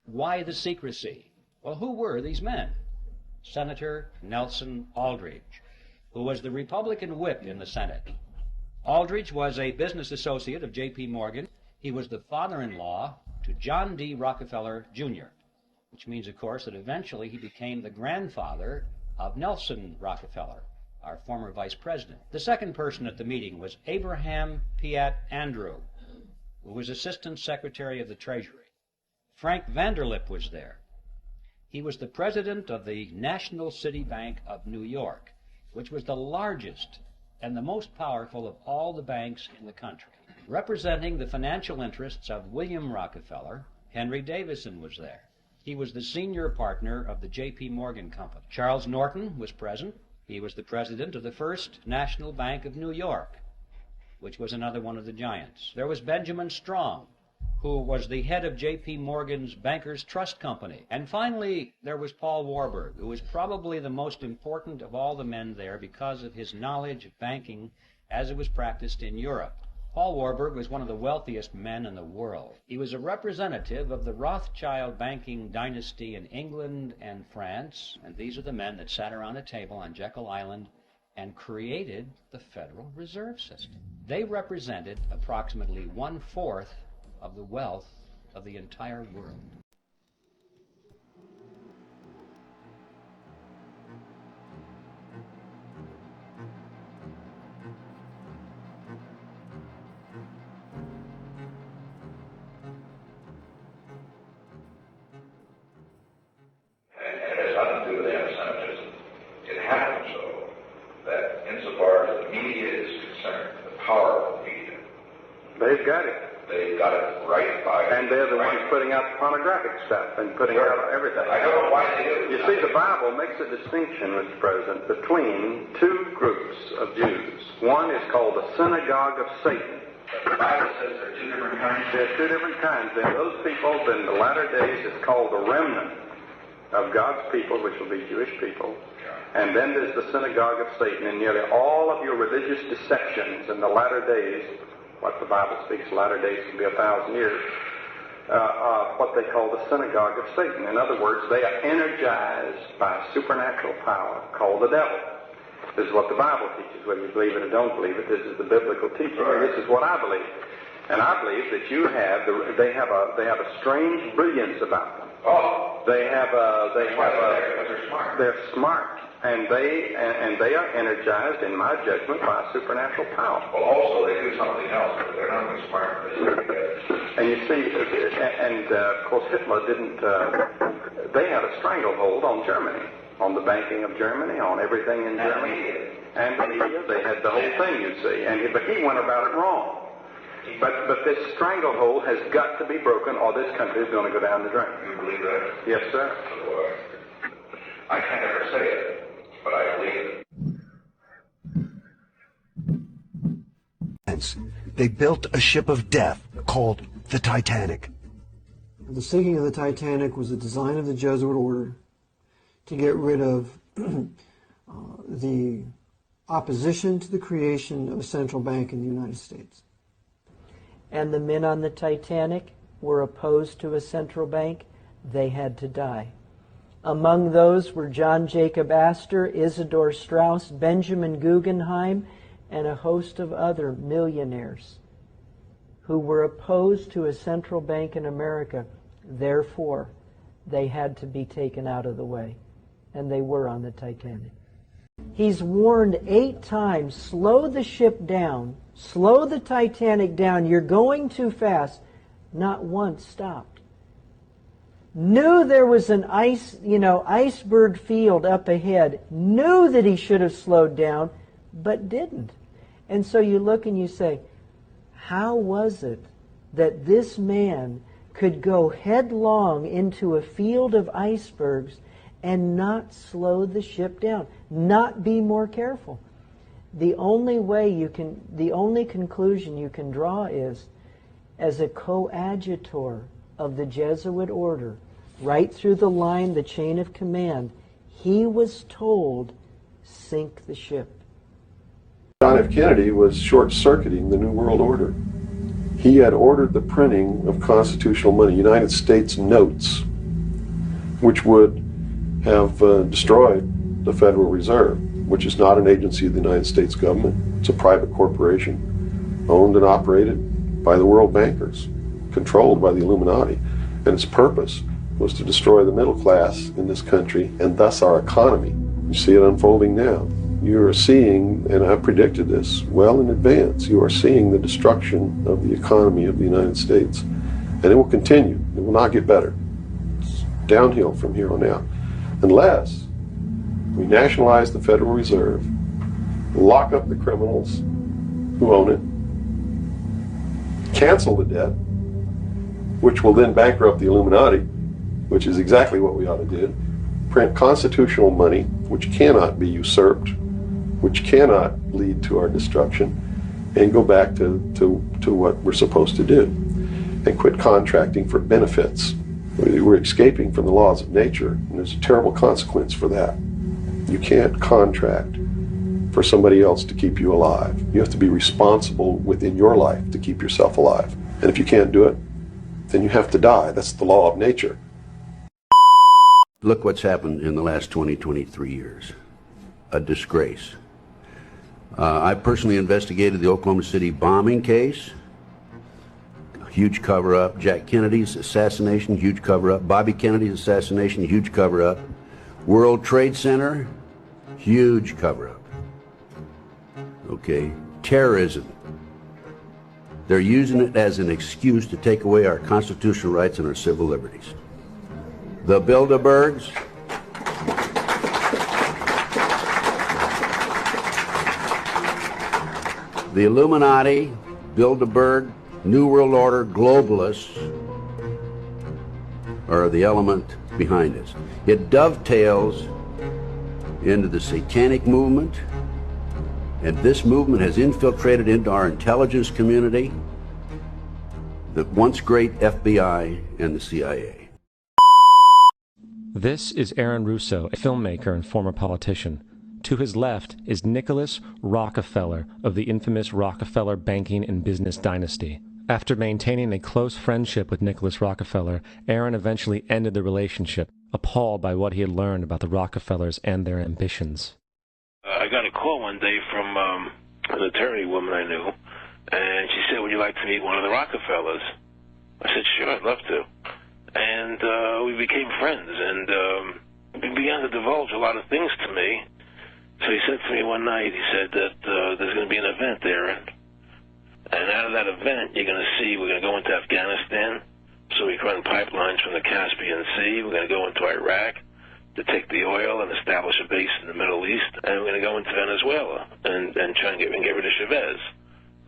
Why the secrecy? Well, who were these men? Senator Nelson Aldrich, who was the Republican whip in the Senate. Aldrich was a business associate of J.P. Morgan. He was the father-in-law to John D. Rockefeller, Jr., which means, of course, that eventually he became the grandfather of Nelson Rockefeller, our former vice president. The second person at the meeting was Abraham Piatt Andrew, who was Assistant Secretary of the Treasury. Frank Vanderlip was there. He was the president of the National City Bank of New York, which was the largest and the most powerful of all the banks in the country. Representing the financial interests of William Rockefeller, Henry Davison was there. He was the senior partner of the J.P. Morgan Company. Charles Norton was present. He was the president of the First National Bank of New York, which was another one of the giants. There was Benjamin Strong, who was the head of J.P. Morgan's Bankers Trust Company. And finally, there was Paul Warburg, who was probably the most important of all the men there because of his knowledge of banking as it was practiced in Europe. Paul Warburg was one of the wealthiest men in the world. He was a representative of the Rothschild banking dynasty in England and France, and these are the men that sat around a table on Jekyll Island and created the Federal Reserve System. They represented approximately 1/4 of the wealth of the entire world. They've got it. They've got it right by. And they're the ones putting out the pornographic stuff and putting out everything. I don't know why they do. You see, the Bible makes a distinction, Mr. President, between two groups of Jews. One is called the synagogue of Satan. The Bible says there are two different kinds. There are two different kinds. There are those people in the latter days is called the remnant of God's people, which will be Jewish people. And then there's the synagogue of Satan. And nearly all of your religious deceptions in the latter days, what the Bible speaks, latter days can be 1,000 years, what they call the synagogue of Satan. In other words, they are energized by a supernatural power called the devil. This is what the Bible teaches, whether you believe it or don't believe it. This is the biblical teaching, and this is what I believe. And I believe that they have a strange brilliance about them. Oh, they're smart. And they are energized, in my judgment, by a supernatural power. Well, also they do something else, but they're not only smart, they stick together. And you see, of course Hitler didn't, they had a stranglehold on Germany, on the banking of Germany, on everything in Germany. And the media, they had the whole thing, you see. But he went about it wrong. But this stranglehold has got to be broken, or this country is going to go down the drain. You believe that? Yes, sir. I can't ever say it, but I believe it. They built a ship of death called the Titanic. The sinking of the Titanic was a design of the Jesuit order to get rid of the opposition to the creation of a central bank in the United States. And the men on the Titanic were opposed to a central bank. They had to die. Among those were John Jacob Astor, Isidor Straus, Benjamin Guggenheim, and a host of other millionaires who were opposed to a central bank in America. Therefore, they had to be taken out of the way. And they were on the Titanic. He's warned 8 times, slow the ship down, slow the Titanic down, you're going too fast. Not once stopped. Knew there was an iceberg field up ahead, knew that he should have slowed down, but didn't. And so you look and you say, how was it that this man could go headlong into a field of icebergs and not slow the ship down, not be more careful? The only conclusion you can draw is, as a coadjutor of the Jesuit order, right through the line, the chain of command, he was told, sink the ship. John F. Kennedy was short-circuiting the New World Order. He had ordered the printing of constitutional money, United States notes, which would have destroyed the Federal Reserve, which is not an agency of the United States government. It's a private corporation owned and operated by the world bankers, controlled by the Illuminati. And its purpose was to destroy the middle class in this country and thus our economy. You see it unfolding now. You are seeing, and I predicted this well in advance, you are seeing the destruction of the economy of the United States. And it will continue. It will not get better. It's downhill from here on out. Unless we nationalize the Federal Reserve, lock up the criminals who own it, cancel the debt, which will then bankrupt the Illuminati, which is exactly what we ought to do, print constitutional money, which cannot be usurped, which cannot lead to our destruction, and go back to what we're supposed to do, and quit contracting for benefits. We're escaping from the laws of nature, and there's a terrible consequence for that. You can't contract for somebody else to keep you alive. You have to be responsible within your life to keep yourself alive. And if you can't do it, then you have to die. That's the law of nature. Look what's happened in the last 23 years. A disgrace. I personally investigated the Oklahoma City bombing case. Huge cover-up. Jack Kennedy's assassination, huge cover-up. Bobby Kennedy's assassination, huge cover-up. World Trade Center, huge cover-up. Okay, terrorism. They're using it as an excuse to take away our constitutional rights and our civil liberties. The Bilderbergs, the Illuminati, Bilderberg, New World Order, globalists are the element behind this. It dovetails into the satanic movement, and this movement has infiltrated into our intelligence community, the once great FBI and the CIA. This is Aaron Russo, a filmmaker and former politician. To his left is Nicholas Rockefeller of the infamous Rockefeller banking and business dynasty. After maintaining a close friendship with Nicholas Rockefeller, Aaron eventually ended the relationship, appalled by what he had learned about the Rockefellers and their ambitions. I got a call one day from an attorney woman I knew, and she said, "Would you like to meet one of the Rockefellers?" I said, "Sure, I'd love to." And we became friends, and he began to divulge a lot of things to me. So he said to me one night, he said that there's going to be an event there, and out of that event, you're going to see we're going to go into Afghanistan, so we can run pipelines from the Caspian Sea. We're going to go into Iraq to take the oil and establish a base in the Middle East, and we're going to go into Venezuela and try and get rid of Chavez.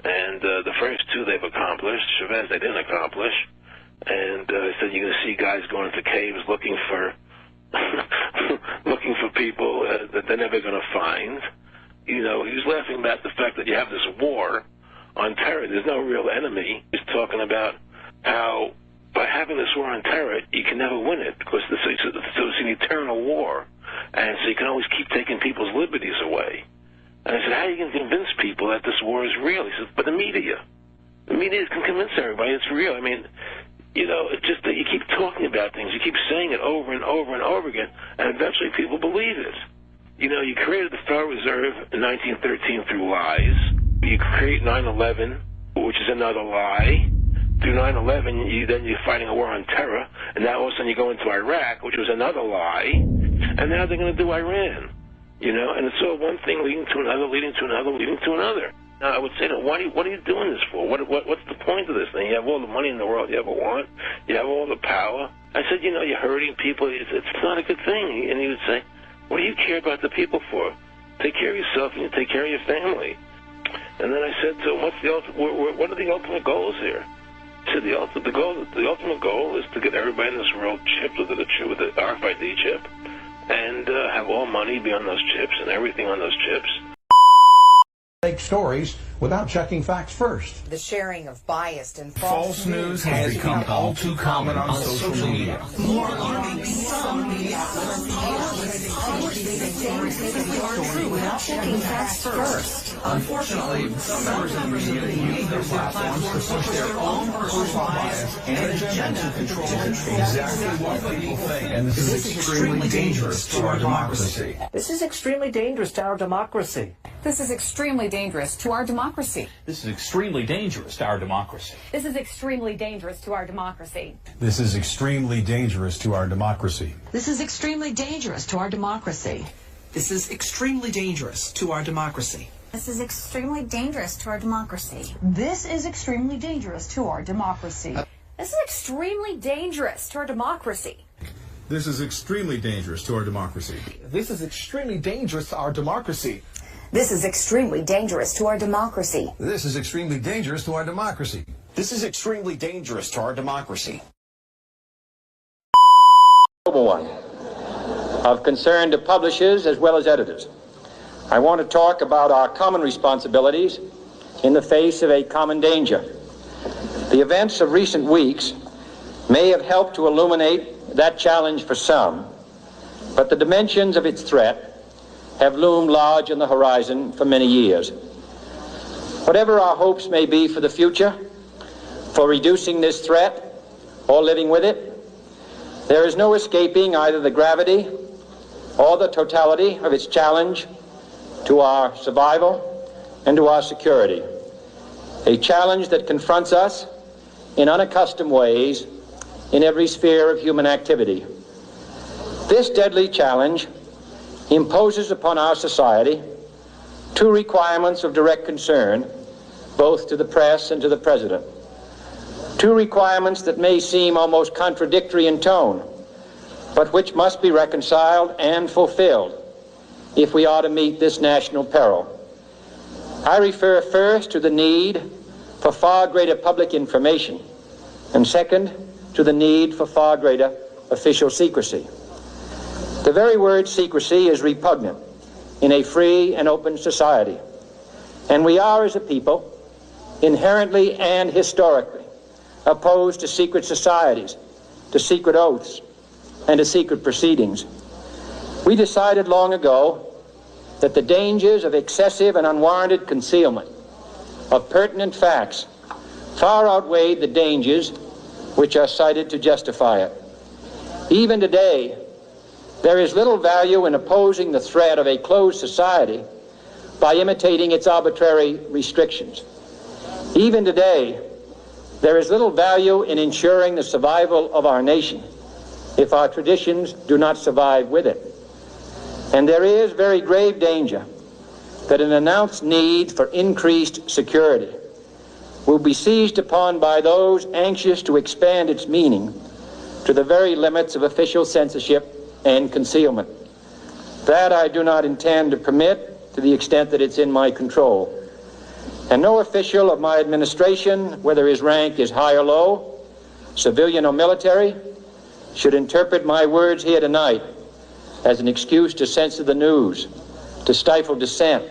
And the first two they've accomplished. Chavez they didn't accomplish. And he said you're going to see guys going into caves looking for looking for people that they're never going to find. You know, he was laughing about the fact that you have this war on terror. There's no real enemy. He's talking about how by having this war on terror, you can never win it because it's an eternal war. And so you can always keep taking people's liberties away. And I said, how are you going to convince people that this war is real? He said, but the media. The media can convince everybody it's real. I mean, you know, it's just that you keep talking about things. You keep saying it over and over and over again, and eventually people believe it. You know, you created the Federal Reserve in 1913 through lies. You create 9/11, which is another lie. Through 9/11, then you're fighting a war on terror, and now all of a sudden you go into Iraq, which was another lie, and now they're going to do Iran. You know, and it's all one thing leading to another, leading to another, leading to another. Now, I would say, what are you doing this for? What's the point of this thing? You have all the money in the world you ever want. You have all the power. I said, you know, you're hurting people. It's not a good thing. And he would say, what do you care about the people for? Take care of yourself and you take care of your family. And then I said to him, what are the ultimate goals here? He said, the ultimate goal is to get everybody in this world chipped with the RFID chip and have all money be on those chips and everything on those chips. Fake stories without checking facts first. The sharing of biased and false news has become all too common on social media. More alarming, some media without checking facts first. Unfortunately, some members of the media use their platforms to push their own personal bias and agenda to control exactly what people think. And this is extremely dangerous to our democracy. This is extremely dangerous to our democracy. This is extremely dangerous to our democracy. This is extremely dangerous to our democracy. This is extremely dangerous to our democracy. This is extremely dangerous to our democracy. This is extremely dangerous to our democracy. This is extremely dangerous to our democracy. This is extremely dangerous to our democracy. This is extremely dangerous to our democracy. This is extremely dangerous to our democracy. This is extremely dangerous to our democracy. This is extremely dangerous to our democracy. This is extremely dangerous to our democracy. This is extremely dangerous to our democracy. This is extremely dangerous to our democracy. One of concern to publishers as well as editors. I want to talk about our common responsibilities in the face of a common danger. The events of recent weeks may have helped to illuminate that challenge for some, but the dimensions of its threat have loomed large on the horizon for many years. Whatever our hopes may be for the future, for reducing this threat or living with it, there is no escaping either the gravity or the totality of its challenge to our survival and to our security. A challenge that confronts us in unaccustomed ways in every sphere of human activity. This deadly challenge imposes upon our society two requirements of direct concern, both to the press and to the President. Two requirements that may seem almost contradictory in tone, but which must be reconciled and fulfilled if we are to meet this national peril. I refer first to the need for far greater public information, and second, to the need for far greater official secrecy. The very word secrecy is repugnant in a free and open society, and we are, as a people, inherently and historically opposed to secret societies, to secret oaths, and to secret proceedings. We decided long ago that the dangers of excessive and unwarranted concealment of pertinent facts far outweighed the dangers which are cited to justify it. Even today, there is little value in opposing the threat of a closed society by imitating its arbitrary restrictions. Even today, there is little value in ensuring the survival of our nation if our traditions do not survive with it. And there is very grave danger that an announced need for increased security will be seized upon by those anxious to expand its meaning to the very limits of official censorship and concealment. That I do not intend to permit to the extent that it's in my control. And no official of my administration, whether his rank is high or low, civilian or military, should interpret my words here tonight as an excuse to censor the news, to stifle dissent,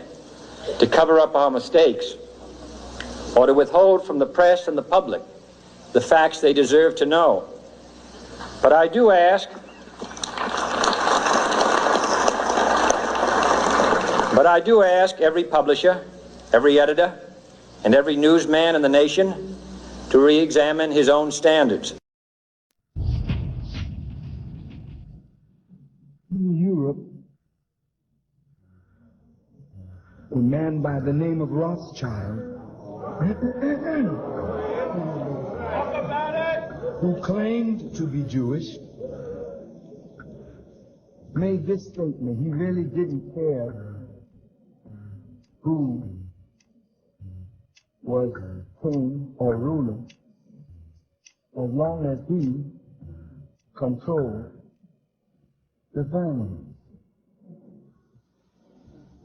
to cover up our mistakes, or to withhold from the press and the public the facts they deserve to know. But I do ask every publisher, every editor, and every newsman in the nation to re-examine his own standards. In Europe, a man by the name of Rothschild, who claimed to be Jewish, made this statement. He really didn't care who was king or ruler, as long as he controlled the family.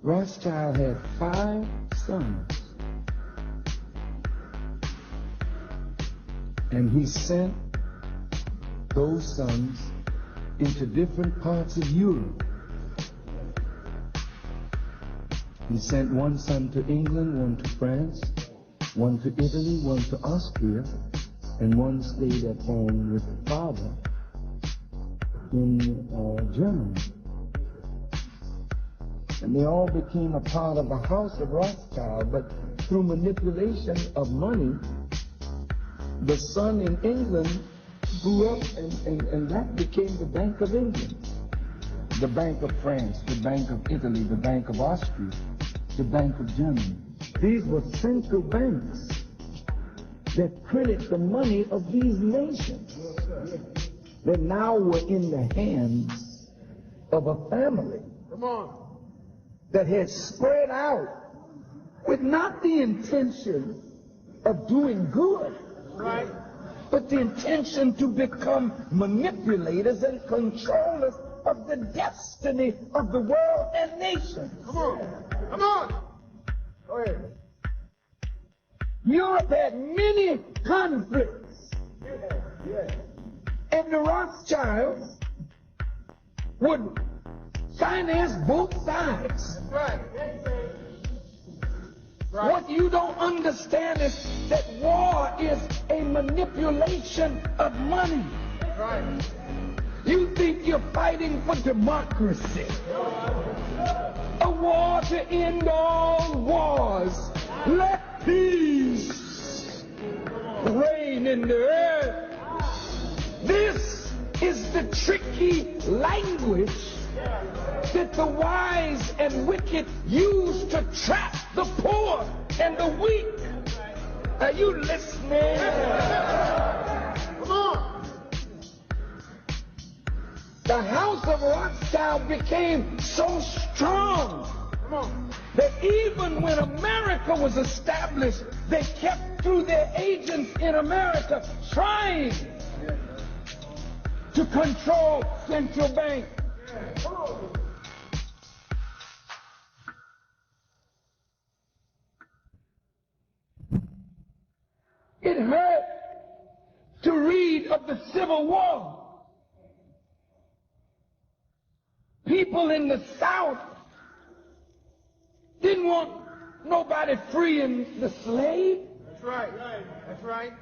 Rothschild had 5 sons, and he sent those sons into different parts of Europe. He sent one son to England, one to France, one to Italy, one to Austria, and one stayed at home with the father in Germany. and they all became a part of the House of Rothschild, but through manipulation of money, the son in England grew up, and that became the Bank of England, the Bank of France, the Bank of Italy, the Bank of Austria, the Bank of Germany. These were central banks that printed the money of these nations that now were in the hands of a family that had spread out with not the intention of doing good, but the intention to become manipulators and controllers of the destiny of the world and nations. Come on. Go ahead. Europe had many conflicts, and the Rothschilds would finance both sides. What you don't understand is that war is a manipulation of money. You think you're fighting for democracy. A war to end all wars. Let peace reign in the earth. This is the tricky language that the wise and wicked use to trap the poor and the weak. Are you listening? Come on. The House of Rothschild became so strong that even when America was established, they kept through their agents in America trying to control central bank. It hurt to read of the Civil War. People in the South didn't want nobody freeing the slave. That's right. That's right.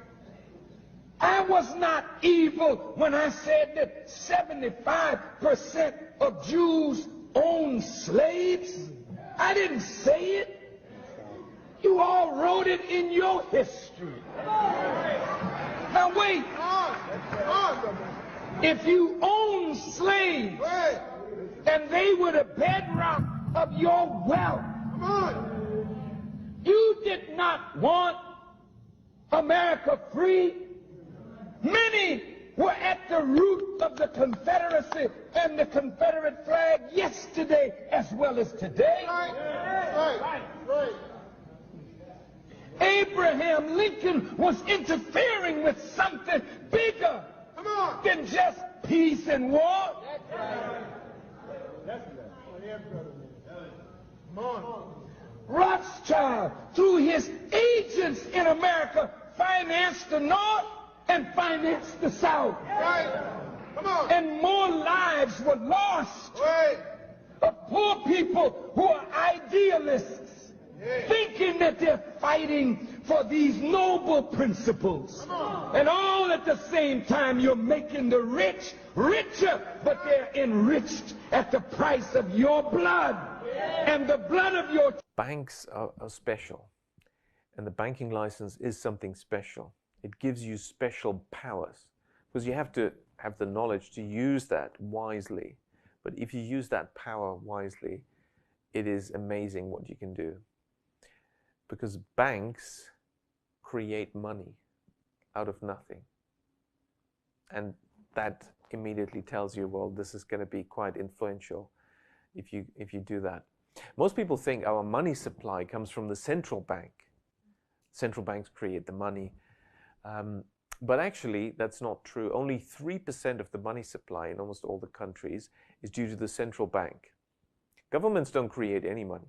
I was not evil when I said that 75% of Jews own slaves. I didn't say it. You all wrote it in your history. Now wait. If you own slaves and they were the bedrock of your wealth, you did not want America free. Many were at the root of the Confederacy and the Confederate flag yesterday as well as today. Right. Abraham Lincoln was interfering with something bigger than just peace and war. Rothschild, through his agents in America, financed the North and financed the South. And more lives were lost of poor people who are idealists, thinking that they're fighting for these noble principles. And all at the same time, you're making the rich richer, but they're enriched at the price of your blood and the blood of your... Banks are special, and the banking license is something special. It gives you special powers, because you have to have the knowledge to use that wisely. But if you use that power wisely, it is amazing what you can do. Because banks create money out of nothing. And that immediately tells you, well, this is going to be quite influential if you do that. Most people think our money supply comes from the central bank. Central banks create the money. But actually, that's not true. Only 3% of the money supply in almost all the countries is due to the central bank. Governments don't create any money.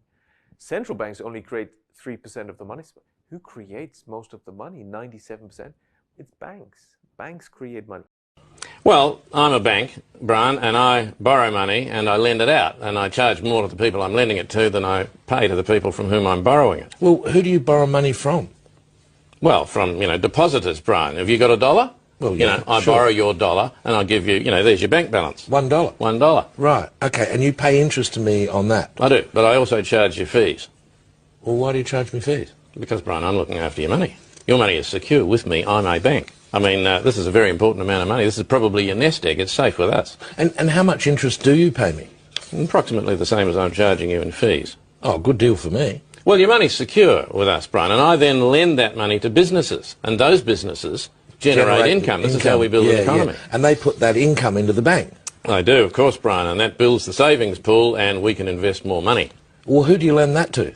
Central banks only create 3% of the money supply. Who creates most of the money? 97%? It's banks. Banks create money. Well, I'm a bank, Brian, and I borrow money and I lend it out, and I charge more to the people I'm lending it to than I pay to the people from whom I'm borrowing it. Well, who do you borrow money from? Well, from, depositors, Brian. Have you got $1? Well, I borrow your dollar and I give you, there's your bank balance. $1. $1. Right, okay, and you pay interest to me on that? I do, but I also charge you fees. Well, why do you charge me fees? Because, Brian, I'm looking after your money. Your money is secure with me. I'm a bank. I mean, this is a very important amount of money. This is probably your nest egg. It's safe with us. And how much interest do you pay me? Approximately the same as I'm charging you in fees. Oh, good deal for me. Well, your money's secure with us, Brian, and I then lend that money to businesses, and those businesses generate income. This is how we build an economy. Yeah. And they put that income into the bank? They do, of course, Brian, and that builds the savings pool, and we can invest more money. Well, who do you lend that to?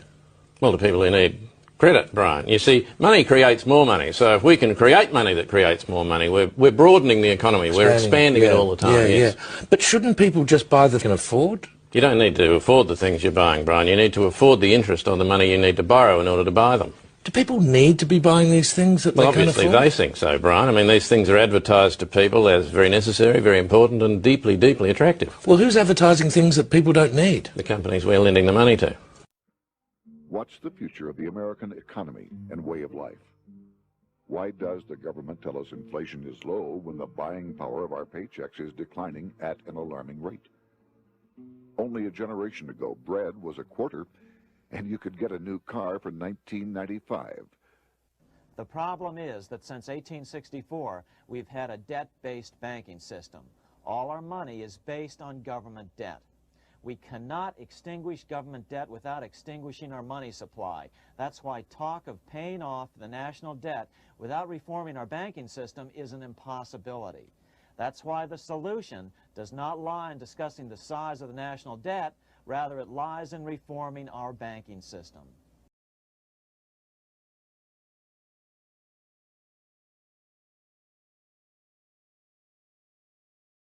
Well, to people who need credit, Brian. You see, money creates more money, so if we can create money that creates more money, we're broadening the economy, we're expanding it all the time. Yes. But shouldn't people just buy the can afford? You don't need to afford the things you're buying, Brian. You need to afford the interest on the money you need to borrow in order to buy them. Do people need to be buying these things that they can afford? Obviously they think so, Brian. I mean, these things are advertised to people as very necessary, very important, and deeply, deeply attractive. Well, who's advertising things that people don't need? The companies we're lending the money to. What's the future of the American economy and way of life? Why does the government tell us inflation is low when the buying power of our paychecks is declining at an alarming rate? Only a generation ago, bread was a quarter, and you could get a new car for $19.95. The problem is that since 1864, we've had a debt-based banking system. All our money is based on government debt. We cannot extinguish government debt without extinguishing our money supply. That's why talk of paying off the national debt without reforming our banking system is an impossibility. That's why the solution does not lie in discussing the size of the national debt, rather it lies in reforming our banking system.